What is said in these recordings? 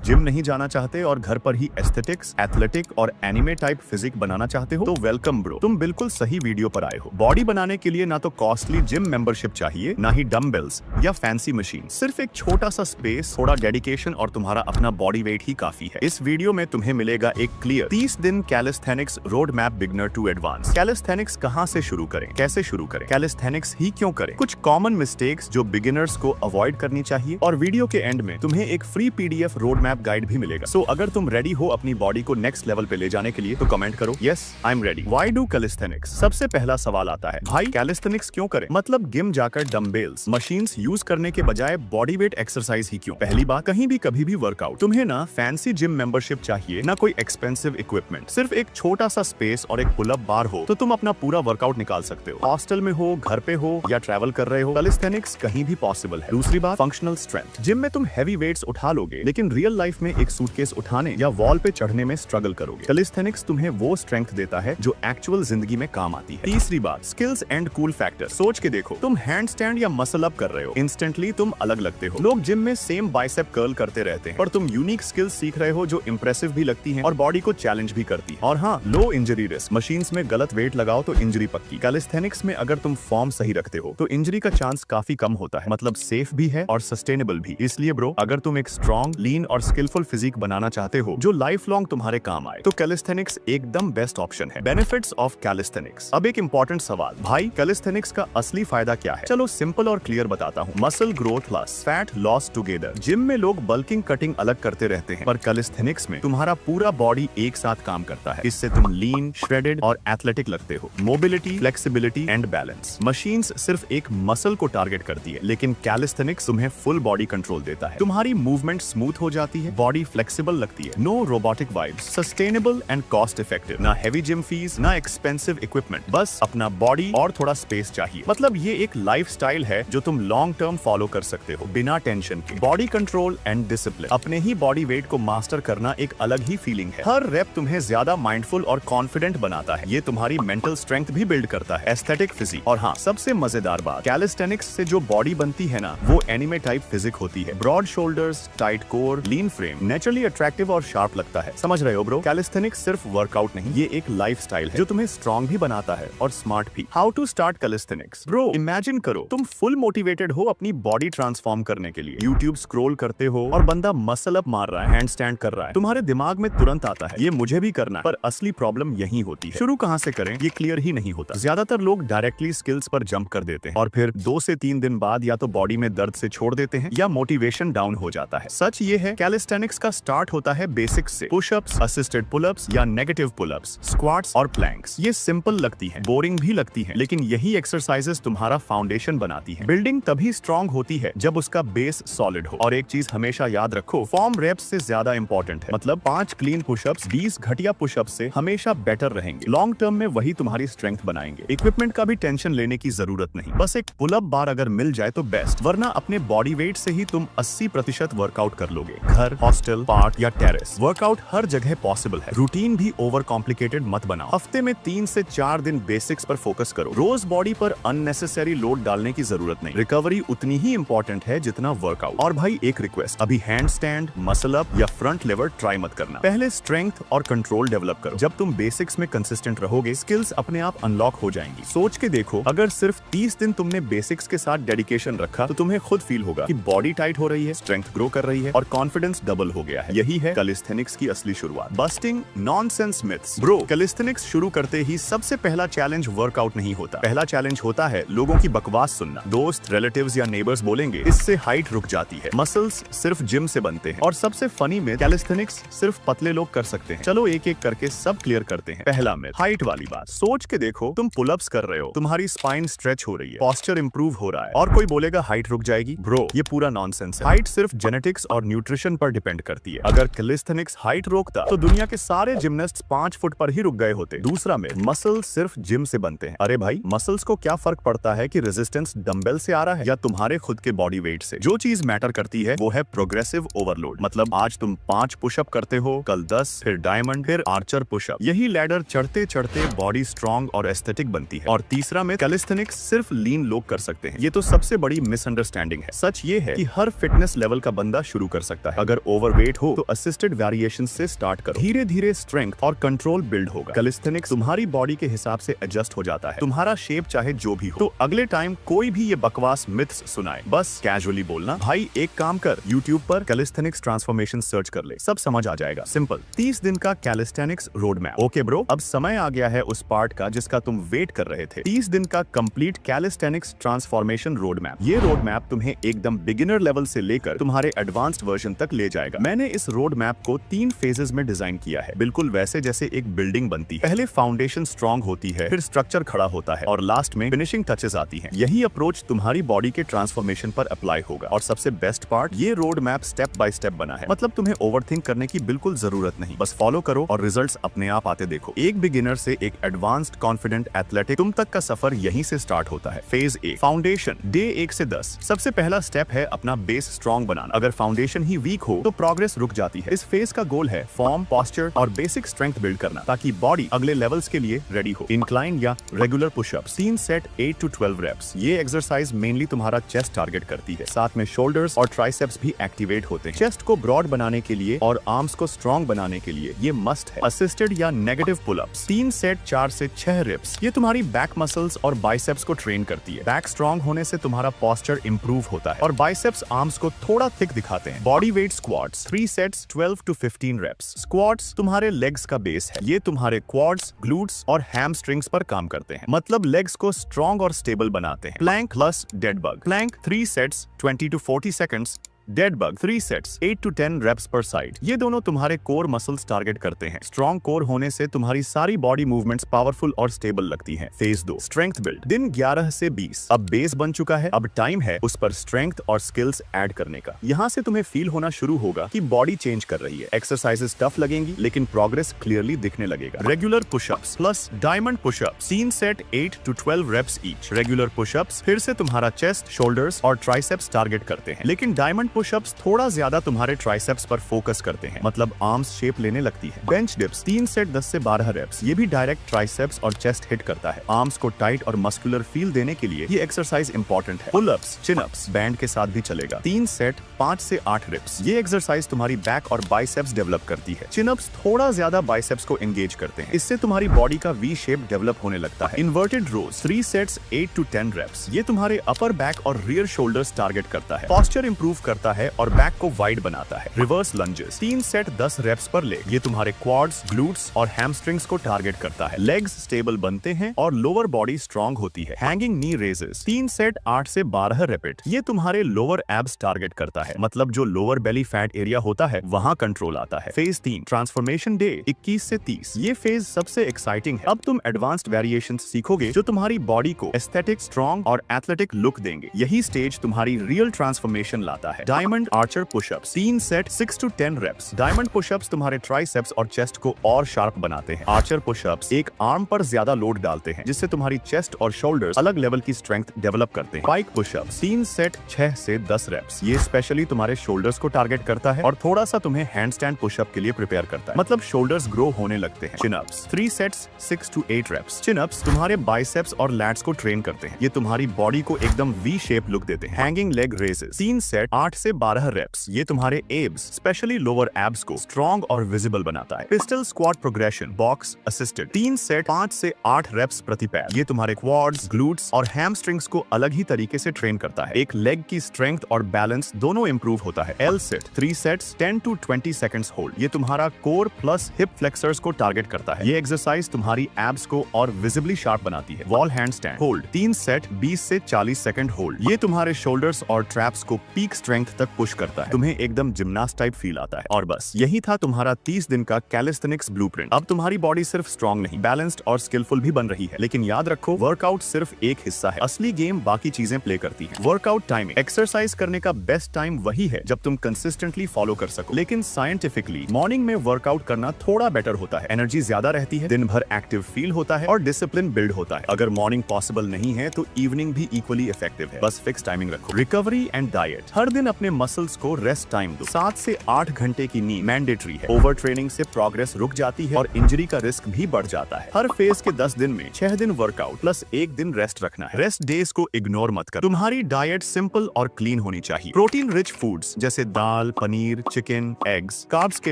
Gym नहीं जाना चाहते और घर पर ही एस्थेटिक्स, एथलेटिक और एनिमे टाइप फिजिक बनाना चाहते हो तो वेलकम ब्रो, तुम बिल्कुल सही वीडियो पर आए हो। बॉडी बनाने के लिए ना तो कॉस्टली जिम मेंबरशिप चाहिए, ना ही डम्बेल्स या फैंसी मशीन। सिर्फ एक छोटा सा स्पेस, थोड़ा डेडिकेशन और तुम्हारा अपना बॉडी वेट ही काफी है। इस वीडियो में तुम्हें मिलेगा एक क्लियर 30 दिन calisthenics road map beginner to advance. Calisthenics कहाँ से शुरू करें, कैसे शुरू करें, कैलिस्थेनिक्स ही क्यों करें, कुछ कॉमन मिस्टेक्स जो बिगिनर्स को अवॉइड करनी चाहिए, और वीडियो के एंड में तुम्हें एक free PDF road map guide भी मिलेगा। सो अगर तुम रेडी हो अपनी बॉडी को नेक्स्ट लेवल पे ले जाने के लिए तो कमेंट करो yes I am ready. Why do calisthenics? सबसे पहला सवाल आता है, भाई कैलिस्थेनिक्स क्यों करें? मतलब जिम जाकर डम्बेल्स, मशीन्स यूज करने के बजाय बॉडी वेट एक्सरसाइज ही क्यों? पहली बात, कहीं भी कभी भी वर्कआउट। तुम्हें ना फैंसी जिम मेंबरशिप चाहिए, ना कोई एक्सपेंसिव इक्विपमेंट। सिर्फ एक छोटा सा स्पेस और एक पुल अप बार हो तो तुम अपना पूरा वर्कआउट निकाल सकते हो। हॉस्टल में हो, घर पे हो या ट्रैवल कर रहे हो, कैलिस्थेनिक्स कहीं भी पॉसिबल है। दूसरी बात, फंक्शनल स्ट्रेंथ। जिम में तुम हैवी वेट्स उठा लोगे, लेकिन रियल लाइफ में एक सूटकेस उठाने या वॉल पे चढ़ने में स्ट्रगल करोगे। कैलिस्थेनिक्स तुम्हें वो स्ट्रेंथ देता है जो एक्चुअल जिंदगी में काम आती है। तीसरी बात, स्किल्स एंड कूल फैक्टर। सोच के देखो, तुम हैंड स्टैंड या मसल अप कर रहे हो, इंस्टेंटली तुम अलग लगते हो। लोग जिम में सेम बाइसेप कर्ल करते रहते हैं, पर तुम यूनिक स्किल्स सीख रहे हो जो इंप्रेसिव भी लगती हैं और बॉडी को चैलेंज भी करती है। और हाँ, लो इंजरी रिस्क। मशीन्स में गलत वेट लगाओ तो इंजरी पक्की। कैलिस्थेनिक्स में अगर तुम फॉर्म सही रखते हो तो इंजरी का चांस काफी कम होता है। मतलब सेफ भी है और सस्टेनेबल भी। इसलिए ब्रो, अगर तुम एक स्ट्रॉन्ग, लीन और स्किलफुल फिजिक बनाना चाहते हो जो लाइफ लॉन्ग तुम्हारे काम आए, तो कैलिस्थेनिक्स एकदम बेस्ट ऑप्शन है। Benefits of calisthenics. अब एक इंपॉर्टेंट सवाल, भाई कैलिस्थेनिक्स का असली फायदा क्या है? चलो सिंपल और क्लियर बताता हूँ। Muscle growth plus fat loss together. Gym में लोग बल्किंग, कटिंग अलग करते रहते हैं, पर कैलिस्थेनिक्स में तुम्हारा पूरा बॉडी एक साथ काम करता है। इससे तुम लीन, श्रेडेड और एथलेटिक लगते हो। Mobility, flexibility and balance. Machines सिर्फ एक मसल को टारगेट करती है, लेकिन कैलिस्थेनिक्स तुम्हें फुल बॉडी कंट्रोल देता है। तुम्हारी मूवमेंट स्मूथ हो जाती है, बॉडी फ्लेक्सिबल लगती है। No robotic vibes, sustainable and cost effective. ना हेवी जिम फीस, ना एक्सपेंसिव इक्विपमेंट, बस अपना बॉडी और थोड़ा स्पेस चाहिए। मतलब ये एक लाइफस्टाइल है जो तुम लॉन्ग टर्म फॉलो कर सकते हो बिना टेंशन के। Body control and discipline. अपने ही बॉडी वेट को मास्टर करना एक अलग ही फीलिंग है। हर रेप तुम्हें ज्यादा माइंडफुल और कॉन्फिडेंट बनाता है। ये तुम्हारी मेंटल स्ट्रेंथ भी बिल्ड करता है, एस्थेटिक फिजिक। और हाँ, सबसे मजेदार बात, कैलिस्थेनिक्स से जो बॉडी बनती है ना, वो एनिमे टाइप फिजिक होती है। ब्रॉड शोल्डर्स, टाइट कोर, लीन फ्रेम, नेचुरली अट्रैक्टिव और शार्प लगता है। समझ रहे हो ब्रो? कैलिस्थेनिक्स सिर्फ वर्कआउट नहीं, ये एक लाइफस्टाइल है जो तुम्हें स्ट्रॉन्ग भी बनाता है और स्मार्ट भी। How to start calisthenics? Bro, imagine करो तुम फुल मोटिवेटेड हो अपनी बॉडी ट्रांसफॉर्म करने के लिए। यूट्यूब स्क्रॉल करते हो और बंदा मसल अप मार रहा है, हैंड स्टैंड कर रहा है। तुम्हारे दिमाग में तुरंत आता है ये मुझे भी करना है, पर असली प्रॉब्लम यही होती है। शुरू कहाँ से करें ये क्लियर ही नहीं होता। ज्यादातर लोग डायरेक्टली स्किल्स पर जंप कर देते हैं और फिर 2 से 3 दिन बाद या तो बॉडी में दर्द से छोड़ देते हैं या मोटिवेशन डाउन हो जाता है। सच ये है, कैलिस्थेनिक्स का स्टार्ट होता है बेसिक्स से। पुशअप्स, असिस्टेड पुलअप्स या नेगेटिव पुलअप्स, स्क्वाट्स और प्लैंक्स। ये सिंपल लगती हैं, बोरिंग भी लगती हैं, लेकिन यही एक्सरसाइजेस तुम्हारा फाउंडेशन बनाती हैं। बिल्डिंग तभी स्ट्रॉन्ग होती है जब उसका बेस सॉलिड हो। और एक चीज हमेशा याद रखो, फॉर्म रेप्स से ज्यादा इंपॉर्टेंट है। मतलब 5 क्लीन पुशअप्स 20 घटिया पुशअप्स से हमेशा बेटर रहेंगे। लॉन्ग टर्म में वही तुम्हारी स्ट्रेंथ बनाएंगे। इक्विपमेंट का भी टेंशन लेने की जरूरत नहीं, बस एक पुलअप बार अगर मिल जाए तो बेस्ट, वरना अपने बॉडी वेट से ही तुम 80% वर्कआउट कर लोगे। घर, हॉस्टल, पार्क या टेरेस, वर्कआउट हर जगह पॉसिबल है। रूटीन भी ओवर कॉम्प्लिकेटेड मत बनाओ। हफ्ते में 3 से 4 दिन बेसिक्स पर फोकस करो। रोज बॉडी पर अननेसेसरी लोड डालने की जरूरत नहीं। रिकवरी उतनी ही इंपॉर्टेंट है जितना वर्कआउट। और भाई एक रिक्वेस्ट, अभी हैंड स्टैंड, मसल अप या फ्रंट लेवर ट्राई मत करना। पहले स्ट्रेंथ और कंट्रोल डेवलप करो। जब तुम बेसिक्स में कंसिस्टेंट रहोगे, स्किल्स अपने आप अनलॉक हो जाएंगी। सोच के देखो, अगर सिर्फ 30 दिन तुमने बेसिक्स के साथ डेडिकेशन रखा तो तुम्हें खुद फील होगा कि बॉडी टाइट हो रही है, स्ट्रेंथ ग्रो कर रही है और कॉन्फिडेंस डबल हो गया है। यही है कैलिस्थेनिक्स की असली शुरुआत। Busting nonsense myths. Bro, calisthenics शुरू करते ही सबसे पहला चैलेंज वर्कआउट नहीं होता। पहला चैलेंज होता है लोगों की बकवास सुनना। दोस्त, रिलेटिव्स या नेबर्स बोलेंगे इससे हाइट रुक जाती है, मसल्स सिर्फ जिम से बनते हैं। और सबसे फनी में, कैलिस्थेनिक्स सिर्फ पतले लोग कर सकते हैं। चलो एक एक करके सब क्लियर करते हैं। पहला मिथ, हाइट वाली बात। सोच के देखो, तुम पुलअप्स कर रहे हो, तुम्हारी स्पाइन स्ट्रेच हो रही है, पोस्चर इंप्रूव हो रहा है, और कोई बोलेगा हाइट रुक जाएगी। ब्रो, ये पूरा नॉनसेंस है। हाइट सिर्फ जेनेटिक्स और न्यूट्रिशन पर डिपेंड करती है। अगर कैलिस्थेनिक्स हाइट रोकता तो दुनिया के सारे जिमनास्ट 5 फुट पर ही रुक गए होते। दूसरा मिथ, मसल्स सिर्फ जिम से बनते हैं। अरे भाई, मसल्स को क्या फर्क पड़ता है कि रेजिस्टेंस डंबल से आ रहा है या तुम्हारे खुद के बॉडी वेट से? जो चीज मैटर करती है वो है प्रोग्रेसिव ओवरलोड। मतलब आज तुम 5 पुशअप करते हो, कल 10, फिर डायमंड, फिर आर्चर पुशअप। यही लैडर चढ़ते चढ़ते बॉडी स्ट्रॉन्ग और एस्थेटिक बनती है। और तीसरा मिथ, कैलिस्थेनिक्स सिर्फ लीन लोग कर सकते हैं। ये तो सबसे बड़ी मिसअंडरस्टैंडिंग है। सच ये है कि हर फिटनेस लेवल का बंदा शुरू कर सकता है। अगर अगर ओवरवेट हो तो असिस्टेड वेरिएशन से स्टार्ट करो। धीरे धीरे स्ट्रेंथ और कंट्रोल बिल्ड होगा। कैलिस्थेनिक्स तुम्हारी बॉडी के हिसाब से एडजस्ट हो जाता है, तुम्हारा शेप चाहे जो भी हो। तो अगले टाइम कोई भी ये बकवास मिथ्स सुनाए, बस कैजुअली बोलना, भाई एक काम कर, यूट्यूब पर कैलिस्थेनिक्स ट्रांसफॉर्मेशन सर्च कर ले, सब समझ आ जाएगा। सिंपल 30 दिन का calisthenics road map. Okay bro, अब समय आ गया है उस पार्ट का जिसका तुम वेट कर रहे थे। 30 दिन का complete calisthenics transformation road map. ये रोड मैप तुम्हें एकदम बिगिनर लेवल से लेकर तुम्हारे एडवांस्ड वर्जन तक ले जाएगा। मैंने इस रोड मैप को 3 फेजेस में डिजाइन किया है, बिल्कुल वैसे जैसे एक बिल्डिंग बनती है। पहले फाउंडेशन स्ट्रॉन्ग होती है, फिर स्ट्रक्चर खड़ा होता है और लास्ट में फिनिशिंग टचेस आती हैं। यही अप्रोच तुम्हारी बॉडी के ट्रांसफॉर्मेशन पर अप्लाई होगा। और सबसे बेस्ट पार्ट, ये road map step by step बना है, मतलब तुम्हें ओवरथिंक करने की बिल्कुल जरूरत नहीं। बस फॉलो करो और रिजल्ट्स अपने आप आते देखो। एक बिगिनर से एक एडवांस्ड कॉन्फिडेंट एथलेटिक तुम तक का सफर यहीं से स्टार्ट होता है। फेज 1 फाउंडेशन, डे 1 से 10। सबसे पहला स्टेप है अपना बेस स्ट्रॉन्ग बनाना। अगर फाउंडेशन ही वीक हो तो प्रोग्रेस रुक जाती है। इस फेज का गोल है फॉर्म, पोस्चर और बेसिक स्ट्रेंथ बिल्ड करना, ताकि बॉडी अगले लेवल्स के लिए रेडी हो। इंक्लाइन या regular pushups, 3 set 8 to 12 reps. ये एक्सरसाइज मेनली तुम्हारा चेस्ट टारगेट करती है, साथ में शोल्डर्स और ट्राइसेप्स भी एक्टिवेट होते हैं। चेस्ट को ब्रॉड बनाने के लिए और आर्म्स को स्ट्रॉन्ग बनाने के लिए ये मस्ट है। असिस्टेड या नेगेटिव पुलअप्स, 3 सेट 4 से 6 रेप्स। ये तुम्हारी बैक मसल्स और बाइसेप्स को ट्रेन करती है। बैक स्ट्रॉन्ग होने से तुम्हारा पोस्चर इंप्रूव होता है और बाइसेप्स आर्म्स को थोड़ा थिक दिखाते हैं। Body weight squats, 3 sets 12 to 15 reps. Squats तुम्हारे लेग्स का बेस है। ये तुम्हारे क्वाड्स, ग्लूट्स और हैमस्ट्रिंग्स पर काम करते हैं, मतलब लेग्स को स्ट्रॉन्ग और स्टेबल बनाते हैं। Plank plus dead bug. Plank 3 sets 20 to 40 seconds. Dead bug 3 sets 8 to 10 reps पर साइड। ये दोनों तुम्हारे कोर मसल्स टारगेट करते हैं। स्ट्रॉन्ग कोर होने से तुम्हारी सारी बॉडी मूवमेंट्स पावरफुल और स्टेबल लगती हैं। फेज 2 स्ट्रेंथ बिल्ड, दिन 11 से 20। अब बेस बन चुका है, अब टाइम है उस पर स्ट्रेंथ और स्किल्स ऐड करने का। यहाँ से तुम्हें फील होना शुरू होगा कि बॉडी चेंज कर रही है। एक्सरसाइजेस टफ लगेंगी लेकिन प्रोग्रेस क्लियरली दिखने लगेगा। Regular pushups plus diamond pushups, 3 set 8 to 12 reps each. Regular pushups फिर से तुम्हारा चेस्ट, शोल्डर्स और ट्राइसेप्स टारगेट करते हैं, लेकिन डायमंड पुशअप्स थोड़ा ज्यादा तुम्हारे ट्राइसेप्स पर फोकस करते हैं, मतलब आर्म्स शेप लेने लगती है। बेंच डिप्स, 3 सेट 10 से 12 रेप्स। ये भी डायरेक्ट ट्राइसेप्स और चेस्ट हिट करता है। आर्म्स को टाइट और मस्कुलर फील देने के लिए ये एक्सरसाइज इंपॉर्टेंट है। Pull ups, chin ups band के साथ भी चलेगा, 3 सेट 5 से 8 रेप्स। ये एक्सरसाइज तुम्हारी बैक और बाइसेप्स डेवलप करती है। चिन अप्स थोड़ा ज्यादा बाइसेप्स को एंगेज करते हैं, इससे तुम्हारी बॉडी का वी शेप डेवलप होने लगता है। Inverted rows, 3 sets 8 to 10 reps. ये तुम्हारे अपर बैक और रियर शोल्डर्स टारगेट करता है। पोस्चर इंप्रूव करता है और बैक को वाइड बनाता है। रिवर्स लंजेस, 3 सेट 10 रेप्स पर लेग। ये तुम्हारे क्वाड्स, ग्लूट्स और हैमस्ट्रिंग्स को टारगेट करता है। लेग्स स्टेबल बनते हैं और लोअर बॉडी स्ट्रॉन्ग होती है। हैंगिंग नी रेजेस, 3 सेट 8 से 12 रिपीट। ये तुम्हारे लोअर एब्स टारगेट करता है, मतलब जो लोअर बेली फैट एरिया होता है वहां कंट्रोल आता है। फेज 3 ट्रांसफॉर्मेशन डे, 21 से 30। ये फेज सबसे एक्साइटिंग है। अब तुम एडवांस्ड वेरिएशन सीखोगे जो तुम्हारी बॉडी को एस्थेटिक, स्ट्रॉन्ग और एथलेटिक लुक देंगे। यही स्टेज तुम्हारी रियल ट्रांसफॉर्मेशन लाता है। Diamond archer pushups, 3 set 6 to 10 reps. Diamond pushups तुम्हारे ट्राइसेप्स और चेस्ट को और शार्प बनाते हैं। आर्चर पुशअप्स एक आर्म पर ज्यादा लोड डालते हैं, जिससे तुम्हारी चेस्ट और शोल्डर्स अलग लेवल की स्ट्रेंथ डेवलप करते हैं। पाइक पुशअप्स, 3 सेट 6 से 10 रेप्स। ये स्पेशली तुम्हारे शोल्डर्स को टारगेट करता है और थोड़ा सा तुम्हें हैंडस्टैंड पुशअप के लिए प्रिपेयर करता है, मतलब शोल्डर्स ग्रो होने लगते हैं। Chin ups, 3 sets 6 to 8 reps. Chin ups तुम्हारे बाइसेप्स और लैट्स को ट्रेन करते हैं। ये तुम्हारी बॉडी को एकदम वी शेप लुक देते हैं। हैंगिंग लेग रेजेस, 3 सेट 8 से 12 रेप्स। ये तुम्हारे एब्स, स्पेशली लोअर एब्स को स्ट्रॉन्ग और विजिबल बनाता है। Pistol squat progression, box assisted, 3 set 5 से 8 रेप्स प्रति पैर। ये तुम्हारे क्वाड्स, ग्लूट्स और हैमस्ट्रिंग्स को अलग ही तरीके से ट्रेन करता है। एक लेग की स्ट्रेंथ और बैलेंस दोनों इंप्रूव होता है। L set, 3 sets 10 to 20 seconds hold. ये तुम्हारा कोर प्लस हिप फ्लेक्सर्स को टारगेट करता है। ये एक्सरसाइज तुम्हारी एब्स को और विजिबली शार्प बनाती है। वॉल हैंडस्टैंड होल्ड, 3 सेट 20 से 40 सेकंड होल्ड। ये तुम्हारे शोल्डर्स और ट्रैप्स को पीक स्ट्रेंथ तक पुश करता है। तुम्हें एकदम जिम्नास्ट टाइप फील आता है। और बस यही था तुम्हारा 30 दिन का कैलिस्थेनिक्स ब्लूप्रिंट। अब तुम्हारी बॉडी सिर्फ स्ट्रॉन्ग नहीं, बैलेंस्ड और स्किलफुल भी बन रही है। लेकिन याद रखो, वर्कआउट सिर्फ एक हिस्सा है, असली गेम बाकी चीजें प्ले करती हैं। वर्कआउट टाइमिंग, एक्सरसाइज करने का बेस्ट टाइम वही है जब तुम कंसिस्टेंटली फॉलो कर सको। लेकिन साइंटिफिकली मॉर्निंग में वर्कआउट करना थोड़ा बेटर होता है। एनर्जी ज्यादा रहती है, दिन भर एक्टिव फील होता है और डिसिप्लिन बिल्ड होता है। अगर मॉर्निंग पॉसिबल नहीं है तो इवनिंग भी इक्वली इफेक्टिव है। बस फिक्स टाइमिंग रखो। रिकवरी एंड डाइट, हर दिन अपनी अपने मसल्स को रेस्ट टाइम दो। 7 से 8 घंटे की नींद मैंडेटरी है। ओवर ट्रेनिंग से प्रोग्रेस रुक जाती है और इंजरी का रिस्क भी बढ़ जाता है। हर फेज के 10 दिन में 6 दिन वर्कआउट प्लस 1 दिन रेस्ट रखना है। रेस्ट डेज को इग्नोर मत कर। तुम्हारी डाइट सिंपल और क्लीन होनी चाहिए। प्रोटीन रिच फूड्स जैसे दाल, पनीर, चिकन, एग्स। कार्ब्स के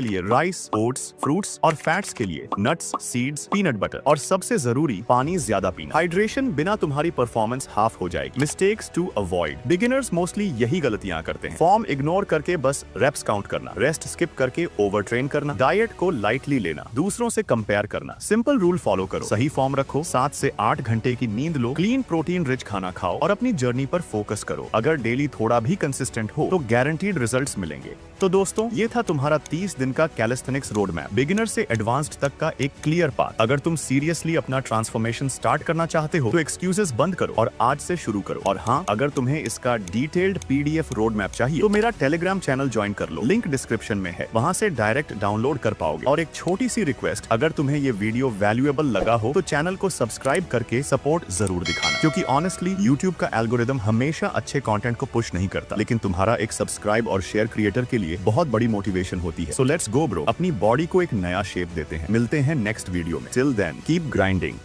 लिए राइस, ओट्स, फ्रूट्स और फैट्स के लिए नट्स, सीड्स, पीनट बटर और सबसे जरूरी पानी ज्यादा पीना। हाइड्रेशन बिना तुम्हारी परफॉर्मेंस हाफ हो जाएगी। Mistakes to avoid. Beginners mostly यही गलतियां करते हैं। फॉर्म इग्नोर करके बस रेप्स काउंट करना, रेस्ट स्किप करके ओवर ट्रेन करना, डाइट को लाइटली लेना, दूसरों से कंपेयर करना। सिंपल रूल फॉलो करो, सही फॉर्म रखो, 7 से 8 घंटे की नींद लो, क्लीन प्रोटीन रिच खाना खाओ और अपनी जर्नी पर फोकस करो। अगर डेली थोड़ा भी कंसिस्टेंट हो तो गारंटीड रिजल्ट्स मिलेंगे। तो दोस्तों, ये था तुम्हारा 30 दिन का कैलिस्थेनिक्स रोड मैप, बिगिनर से एडवांस्ड तक का एक क्लियर पाथ। अगर तुम सीरियसली अपना ट्रांसफॉर्मेशन स्टार्ट करना चाहते हो तो एक्सक्यूजेस बंद करो और आज से शुरू करो। और हाँ, अगर तुम्हें इसका डिटेल्ड PDF रोड मैप चाहिए तो मेरा टेलीग्राम चैनल ज्वाइन कर लो, लिंक डिस्क्रिप्शन में है, वहाँ से डायरेक्ट डाउनलोड कर पाओगे। और एक छोटी सी रिक्वेस्ट, अगर तुम्हें ये वीडियो वैल्यूएबल लगा हो तो चैनल को सब्सक्राइब करके सपोर्ट जरूर दिखाना, क्योंकि ऑनेस्टली यूट्यूब का एल्गोरिदम हमेशा अच्छे कंटेंट को पुश नहीं करता, लेकिन तुम्हारा एक सब्सक्राइब और शेयर क्रिएटर के लिए बहुत बड़ी मोटिवेशन होती है। सो लेट्स गो ब्रो, अपनी बॉडी को एक नया शेप देते हैं। मिलते हैं नेक्स्ट वीडियो में। Till then keep grinding.